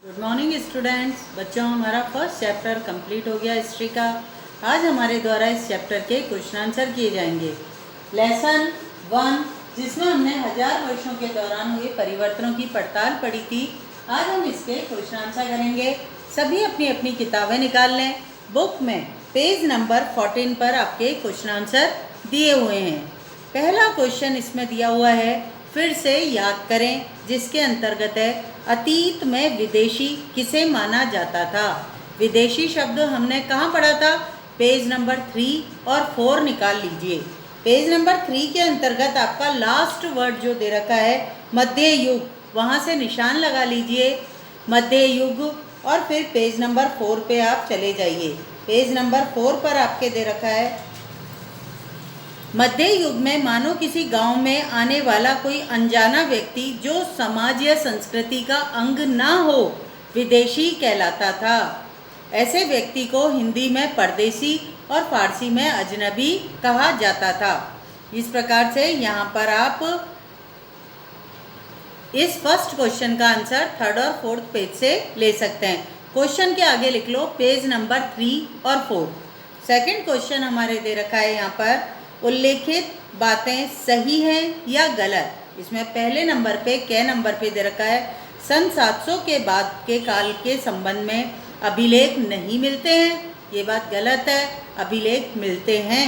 Good morning students. बच्चों, हमारा first chapter complete हो गया हिस्ट्री का। आज हमारे द्वारा इस चैप्टर के क्वेश्चन आंसर किए जाएंगे। लेसन 1, जिसमें हमने 1000 वर्षों के दौरान हुए परिवर्तनों की पड़ताल पढ़ी थी, आज हम इसके क्वेश्चन आंसर करेंगे। सभी अपनी अपनी किताबें निकाल लें। बुक में पेज नंबर 14 पर आपके क्वेश्चन आंसर दिए हुए हैं। पहला क्वेश्चन इसमें दिया हुआ है, फिर से याद करें, जिसके अंतर्गत है अतीत में विदेशी किसे माना जाता था। विदेशी शब्द हमने कहाँ पढ़ा था? पेज नंबर 3 और 4 निकाल लीजिए। पेज नंबर 3 के अंतर्गत आपका लास्ट वर्ड जो दे रखा है मध्य युग, वहाँ से निशान लगा लीजिए मध्य युग, और फिर पेज नंबर 4 पे आप चले जाइए। पेज नंबर 4 पर आपके दे रखा है, मध्य युग में मानो किसी गांव में आने वाला कोई अनजाना व्यक्ति जो समाज या संस्कृति का अंग ना हो, विदेशी कहलाता था। ऐसे व्यक्ति को हिंदी में परदेसी और फारसी में अजनबी कहा जाता था। इस प्रकार से यहाँ पर आप इस फर्स्ट क्वेश्चन का आंसर 3rd और 4th पेज से ले सकते हैं। क्वेश्चन के आगे लिख लो पेज नंबर 3 और 4। सेकंड क्वेश्चन हमारे दे रखा है यहाँ पर, उल्लेखित बातें सही हैं या गलत। इसमें पहले नंबर पे कै नंबर पे दे रखा है, सन 700 के बाद के काल के संबंध में अभिलेख नहीं मिलते हैं। ये बात गलत है, अभिलेख मिलते हैं।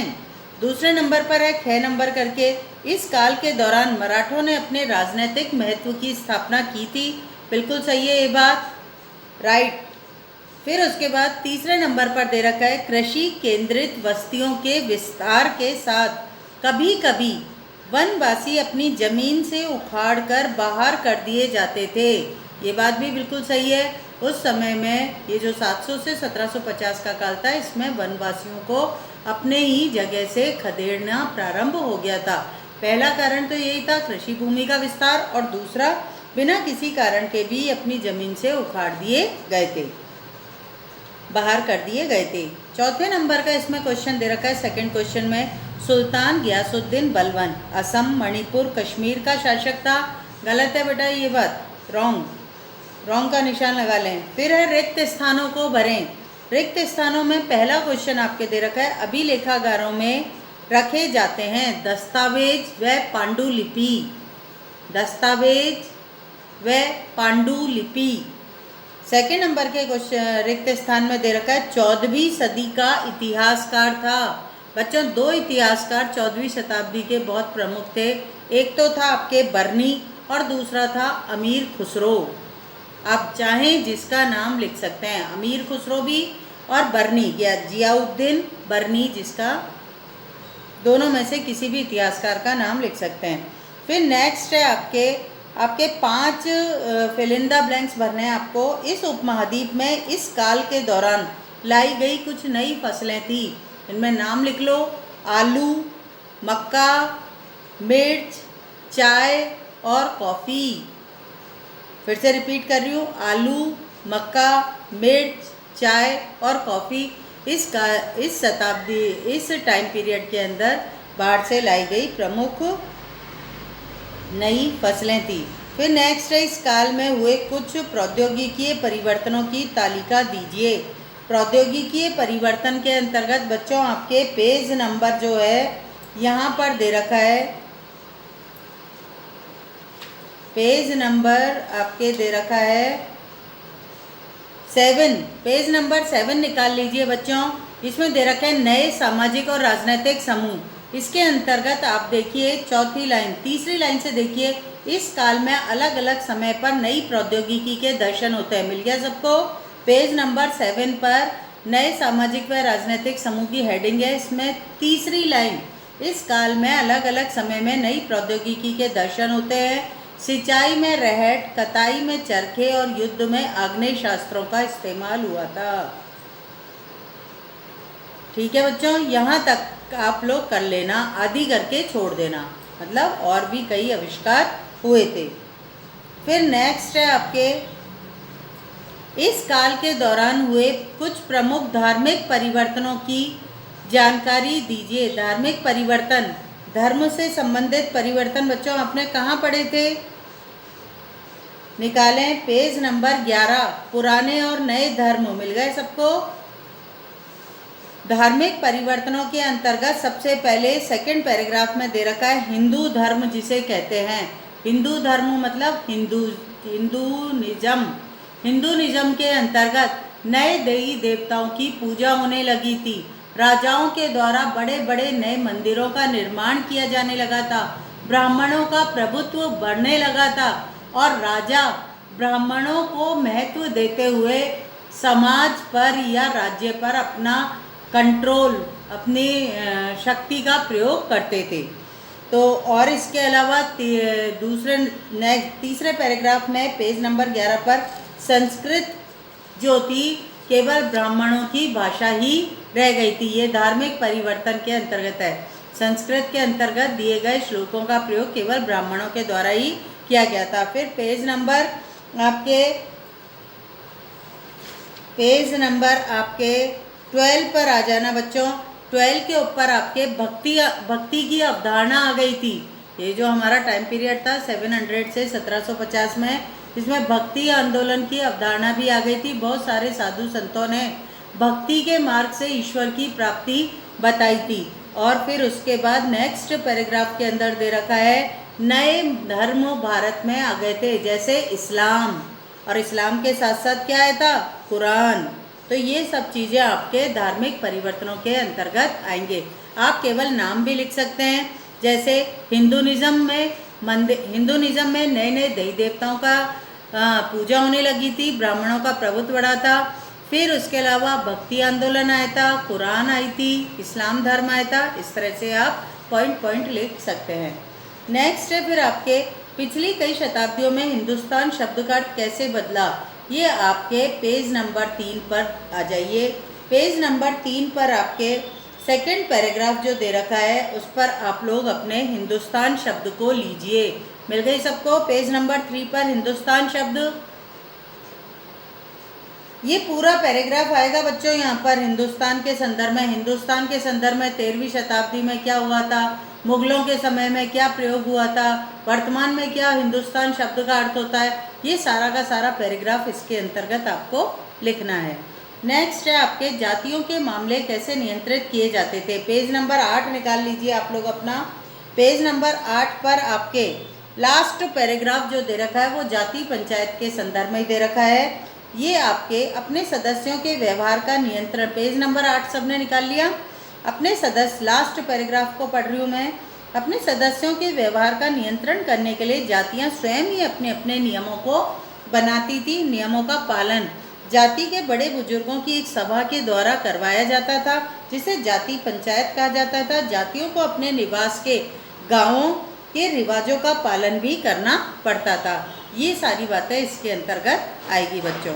दूसरे नंबर पर है ख नंबर करके, इस काल के दौरान मराठों ने अपने राजनीतिक महत्व की स्थापना की थी। बिल्कुल सही है ये बात, राइट। फिर उसके बाद तीसरे नंबर पर दे रखा है, कृषि केंद्रित बस्तियों के विस्तार के साथ कभी कभी वनवासी अपनी जमीन से उखाड़कर बाहर कर दिए जाते थे। ये बात भी बिल्कुल सही है। उस समय में ये जो 700 से 1750 का काल था, इसमें वनवासियों को अपने ही जगह से खदेड़ना प्रारंभ हो गया था। पहला कारण तो यही था, कृषि भूमि का विस्तार, और दूसरा बिना किसी कारण के भी अपनी जमीन से उखाड़ दिए गए थे, बाहर कर दिए गए थे। चौथे नंबर का इसमें क्वेश्चन दे रखा है, सेकंड क्वेश्चन में, सुल्तान गियासुद्दीन बलबन असम, मणिपुर, कश्मीर का शासक था। गलत है बेटा ये बात, रॉन्ग का निशान लगा लें। फिर है रिक्त स्थानों को भरें। रिक्त स्थानों में पहला क्वेश्चन आपके दे रखा है, अभिलेखागारों में रखे जाते हैं दस्तावेज व पांडुलिपि। दस्तावेज व पांडुलिपि। सेकेंड नंबर के क्वेश्चन रिक्त स्थान में दे रखा है, 14वीं सदी का इतिहासकार था। बच्चों, 2 इतिहासकार 14वीं शताब्दी के बहुत प्रमुख थे। एक तो था आपके बर्नी और दूसरा था अमीर खुसरो। आप चाहें जिसका नाम लिख सकते हैं, अमीर खुसरो भी और बर्नी, या जियाउद्दीन बर्नी, जिसका दोनों में से किसी भी इतिहासकार का नाम लिख सकते हैं। फिर नेक्स्ट है आपके 5 फिल इन द ब्लैंक्स भरने हैं आपको। इस उपमहाद्वीप में इस काल के दौरान लाई गई कुछ नई फसलें थी। इनमें नाम लिख लो, आलू, मक्का, मिर्च, चाय और कॉफ़ी। फिर से रिपीट कर रही हूँ, आलू, मक्का, मिर्च, चाय और कॉफ़ी इस टाइम पीरियड के अंदर बाहर से लाई गई प्रमुख नई फसलें थी। फिर नेक्स्ट है, इस काल में हुए कुछ प्रौद्योगिकीय परिवर्तनों की तालिका दीजिए। प्रौद्योगिकीय परिवर्तन के अंतर्गत बच्चों आपके पेज नंबर जो है यहाँ पर दे रखा है, पेज नंबर आपके दे रखा है 7। पेज नंबर 7 निकाल लीजिए बच्चों। इसमें दे रखा है नए सामाजिक और राजनीतिक समूह। इसके अंतर्गत आप देखिए चौथी लाइन, तीसरी लाइन से देखिए, इस काल में अलग अलग समय पर नई प्रौद्योगिकी के दर्शन होते हैं। मिल गया सबको? पेज नंबर 7 पर नए सामाजिक व राजनीतिक समूह की हेडिंग है। इसमें तीसरी लाइन, इस काल में अलग अलग समय में नई प्रौद्योगिकी के दर्शन होते हैं। सिंचाई में रहट, कताई में चरखे और युद्ध में आग्नेय शास्त्रों का इस्तेमाल हुआ था। ठीक है बच्चों, यहाँ तक आप लोग कर लेना, आधी करके छोड़ देना, मतलब और भी कई आविष्कार हुए थे। फिर नेक्स्ट है आपके, इस काल के दौरान हुए कुछ प्रमुख धार्मिक परिवर्तनों की जानकारी दीजिए। धार्मिक परिवर्तन, धर्म से संबंधित परिवर्तन बच्चों आपने कहाँ पढ़े थे? निकालें पेज नंबर 11। पुराने और नए धर्म मिल गए सबको। धार्मिक परिवर्तनों के अंतर्गत सबसे पहले सेकंड पैराग्राफ में दे रखा है हिंदू धर्म जिसे कहते हैं। हिंदू धर्म मतलब हिंदूनिज्म। हिंदूनिज्म के अंतर्गत नए देवी देवताओं की पूजा होने लगी थी। राजाओं के द्वारा बड़े बड़े नए मंदिरों का निर्माण किया जाने लगा था। ब्राह्मणों का प्रभुत्व बढ़ने लगा था और राजा ब्राह्मणों को महत्व देते हुए समाज पर या राज्य पर अपना कंट्रोल, अपनी शक्ति का प्रयोग करते थे। तो और इसके अलावा तीसरे पैराग्राफ में पेज नंबर 11 पर संस्कृत जो थी केवल ब्राह्मणों की भाषा ही रह गई थी। ये धार्मिक परिवर्तन के अंतर्गत है। संस्कृत के अंतर्गत दिए गए श्लोकों का प्रयोग केवल ब्राह्मणों के द्वारा ही किया गया था। फिर पेज नंबर आपके 12 पर आ जाना बच्चों। 12 के ऊपर आपके भक्ति की अवधारणा आ गई थी। ये जो हमारा टाइम पीरियड था 700 से 1750 में, इसमें भक्ति आंदोलन की अवधारणा भी आ गई थी। बहुत सारे साधु संतों ने भक्ति के मार्ग से ईश्वर की प्राप्ति बताई थी। और फिर उसके बाद नेक्स्ट पैराग्राफ के अंदर दे रखा है नए धर्म भारत में आ गए थे, जैसे इस्लाम, और इस्लाम के साथ साथ क्या आया था, कुरान। तो ये सब चीज़ें आपके धार्मिक परिवर्तनों के अंतर्गत आएंगे। आप केवल नाम भी लिख सकते हैं, जैसे हिंदूनिज्म में नए नए देवी देवताओं का पूजा होने लगी थी, ब्राह्मणों का प्रभुत्व बढ़ा था। फिर उसके अलावा भक्ति आंदोलन आया था, कुरान आई थी, इस्लाम धर्म आया था। इस तरह से आप पॉइंट लिख सकते हैं। नेक्स्ट है फिर आपके पिछली कई शताब्दियों में हिंदुस्तान शब्द का अर्थ कैसे बदला। ये आपके पेज नंबर 3 पर आ जाइए। पेज नंबर 3 पर आपके सेकंड पैराग्राफ जो दे रखा है उस पर आप लोग अपने हिंदुस्तान शब्द को लीजिए। मिल गई सबको। पेज नंबर 3 पर हिंदुस्तान शब्द, ये पूरा पैराग्राफ आएगा बच्चों। यहाँ पर हिंदुस्तान के संदर्भ में 13वीं शताब्दी में क्या हुआ था, मुगलों के समय में क्या प्रयोग हुआ था, वर्तमान में क्या हिंदुस्तान शब्द का अर्थ होता है, ये सारा का सारा पैराग्राफ इसके अंतर्गत आपको लिखना है। नेक्स्ट है आपके जातियों के मामले कैसे नियंत्रित किए जाते थे। पेज नंबर 8 निकाल लीजिए आप लोग अपना। पेज नंबर 8 पर आपके लास्ट पैराग्राफ जो दे रखा है वो जाति पंचायत के संदर्भ में दे रखा है। ये आपके अपने सदस्यों के व्यवहार का नियंत्रण, पेज नंबर 8 सबने निकाल लिया। अपने सदस्य, लास्ट पैराग्राफ को पढ़ रही हूँ मैं। अपने सदस्यों के व्यवहार का नियंत्रण करने के लिए जातियाँ स्वयं ही अपने अपने नियमों को बनाती थी। नियमों का पालन जाति के बड़े बुजुर्गों की एक सभा के द्वारा करवाया जाता था, जिसे जाति पंचायत कहा जाता था। जातियों को अपने निवास के गाँवों के रिवाजों का पालन भी करना पड़ता था। ये सारी बातें इसके अंतर्गत आएगी बच्चों।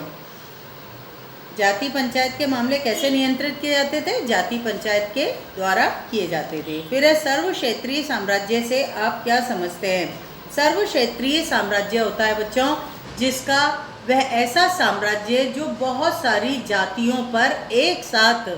जाति पंचायत के मामले कैसे नियंत्रित किए जाते थे, जाति पंचायत के द्वारा किए जाते थे। फिर है सर्व क्षेत्रीय साम्राज्य से आप क्या समझते हैं। सर्व क्षेत्रीय साम्राज्य होता है बच्चों जिसका वह ऐसा साम्राज्य जो बहुत सारी जातियों पर एक साथ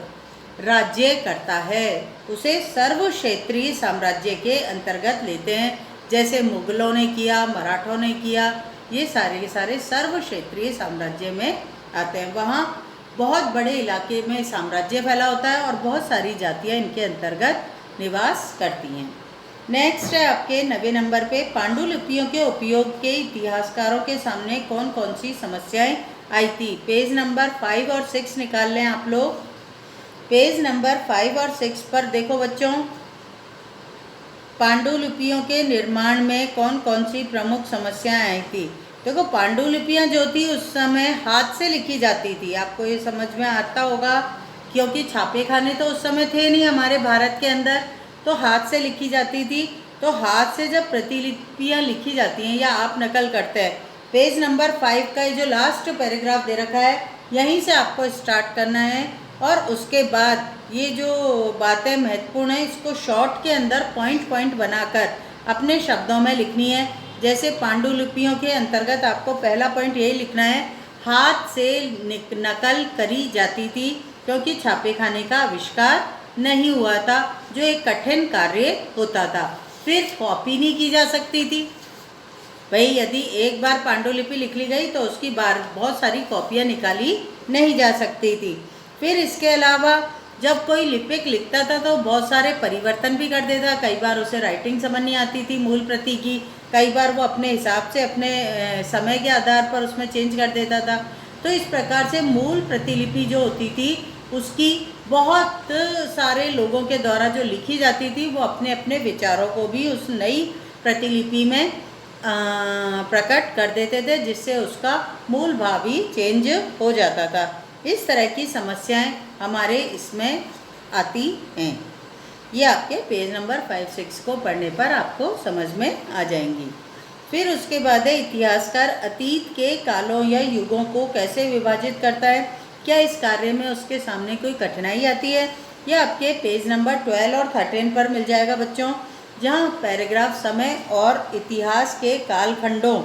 राज्य करता है, उसे सर्व क्षेत्रीय साम्राज्य के अंतर्गत लेते हैं। जैसे मुगलों ने किया, मराठों ने किया, ये सारे के सारे सर्व क्षेत्रीय साम्राज्य में आते हैं। वहाँ बहुत बड़े इलाके में साम्राज्य फैला होता है और बहुत सारी जातियाँ इनके अंतर्गत निवास करती हैं। नेक्स्ट है आपके 90 नंबर पे पांडुलिपियों के उपयोग के इतिहासकारों के सामने कौन कौन सी समस्याएं आई थी। पेज नंबर 5 और 6 निकाल लें आप लोग। पेज नंबर 5 और 6 पर देखो बच्चों, पांडुलिपियों के निर्माण में कौन कौन सी प्रमुख समस्याएं आई थी। देखो पांडुलिपियां जो थी उस समय हाथ से लिखी जाती थी। आपको ये समझ में आता होगा क्योंकि छापे खाने तो उस समय थे नहीं हमारे भारत के अंदर, तो हाथ से लिखी जाती थी। तो हाथ से जब प्रतिलिपियां लिखी जाती हैं या आप नकल करते हैं, पेज नंबर 5 का ये जो लास्ट पैराग्राफ दे रखा है यहीं से आपको स्टार्ट करना है और उसके बाद ये जो बातें महत्वपूर्ण है इसको शॉर्ट के अंदर पॉइंट बनाकर अपने शब्दों में लिखनी है। जैसे पांडुलिपियों के अंतर्गत आपको पहला पॉइंट यही लिखना है, हाथ से नकल करी जाती थी क्योंकि छापे खाने का आविष्कार नहीं हुआ था, जो एक कठिन कार्य होता था। फिर कॉपी नहीं की जा सकती थी, भाई यदि एक बार पांडुलिपि लिख ली गई तो उसकी बहुत सारी कॉपियाँ निकाली नहीं जा सकती थी। फिर इसके अलावा जब कोई लिपिक लिखता था तो बहुत सारे परिवर्तन भी कर देता। कई बार उसे राइटिंग समझ नहीं आती थी मूल प्रति की, कई बार वो अपने हिसाब से अपने समय के आधार पर उसमें चेंज कर देता था। तो इस प्रकार से मूल प्रतिलिपि जो होती थी उसकी बहुत सारे लोगों के द्वारा जो लिखी जाती थी वो अपने अपने विचारों को भी उस नई प्रतिलिपि में प्रकट कर देते थे, जिससे उसका मूल भाव ही चेंज हो जाता था। इस तरह की समस्याएं हमारे इसमें आती हैं। ये आपके पेज नंबर 5-6 को पढ़ने पर आपको समझ में आ जाएंगी। फिर उसके बाद है इतिहासकार अतीत के कालों या युगों को कैसे विभाजित करता है, क्या इस कार्य में उसके सामने कोई कठिनाई आती है। यह आपके पेज नंबर 12 और 13 पर मिल जाएगा बच्चों, जहाँ पैराग्राफ समय और इतिहास के कालखंडों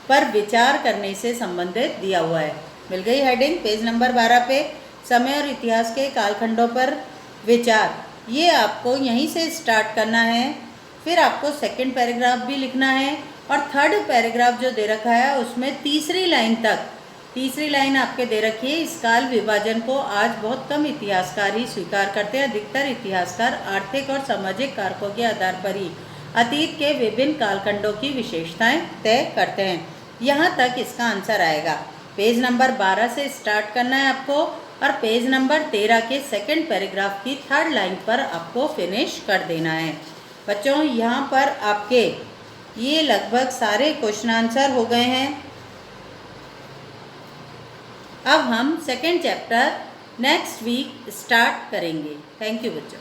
पर विचार करने से संबंधित दिया हुआ है। मिल गई हेडिंग पेज नंबर 12 पे, समय और इतिहास के कालखंडों पर विचार। ये आपको यहीं से स्टार्ट करना है। फिर आपको सेकंड पैराग्राफ भी लिखना है और थर्ड पैराग्राफ जो दे रखा है उसमें तीसरी लाइन आपके दे रखी है। इस काल विभाजन को आज बहुत कम इतिहासकार ही स्वीकार करते हैं। अधिकतर इतिहासकार आर्थिक और सामाजिक कारकों के आधार पर ही अतीत के विभिन्न कालखंडों की विशेषताएं तय करते हैं। यहाँ तक इसका आंसर आएगा। पेज नंबर 12 से स्टार्ट करना है आपको और पेज नंबर 13 के सेकंड पैराग्राफ की थर्ड लाइन पर आपको फिनिश कर देना है। बच्चों यहाँ पर आपके ये लगभग सारे क्वेश्चन आंसर हो गए हैं। अब हम second chapter next week start करेंगे। थैंक यू बच्चों।